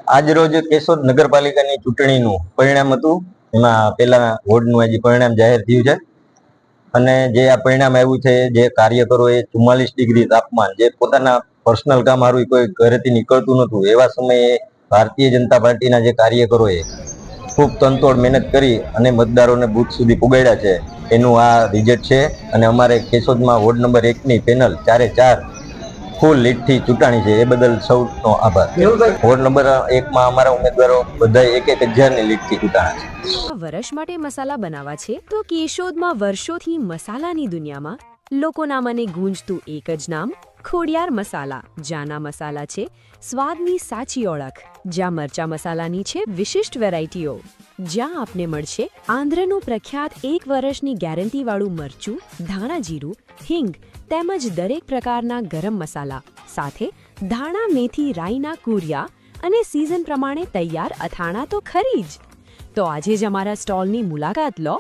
આજ રોજ કેશોદ નગરપાલિકાની ચૂંટણીનું પરિણામ હતું. એમાં પહેલા વોર્ડનું આજે પરિણામ જાહેર થયું છે અને જે આ પરિણામ આવ્યું છે, જે કાર્યકરોએ 44 ડિગ્રી તાપમાન, જે પોતાના પર્સનલ કામ હારું કોઈ ઘરેથી નીકળતું નહોતું, એવા સમયે ભારતીય જનતા પાર્ટીના જે કાર્યકરોએ ખૂબ તનતોડ મહેનત કરી અને મતદારોને બૂથ સુધી પુગાડ્યા છે, એનું આ રિઝલ્ટ છે. અને અમારે કેશોદમાં વોર્ડ નંબર 1ની પેનલ 4-4 ફૂલ લીડથી ચૂંટાણી છે, એ બદલ સૌનો આભાર. વોર્ડ નંબર 1માં અમારા ઉમેદવારો બધા 1,000ની લીડથી ચૂંટાણા છે. વર્ષ માટે મસાલા બનાવવા છે તો કેશોદમાં વર્ષોથી મસાલાની દુનિયામાં લોકોના મને ગૂંજતું એક જ નામ ખોડિયાર મસાલા. જ્યાંના મસાલા છે સ્વાદની સાચી ઓળખ, જ્યાં મરચા મસાલાની છે વિશિષ્ટ વેરાયટીઓ, જ્યાં આપને મળશે આંધ્રનું પ્રખ્યાત 1 વર્ષની ગેરંટીવાળું મરચું, ધાણા જીરું, હિંગ તેમજ દરેક પ્રકારના ગરમ મસાલા, સાથે ધાણા મેથી રાઈના કુરિયા અને સિઝન પ્રમાણે તૈયાર અથાણા તો ખરી જ. તો આજે જ અમારા સ્ટોલની મુલાકાત લો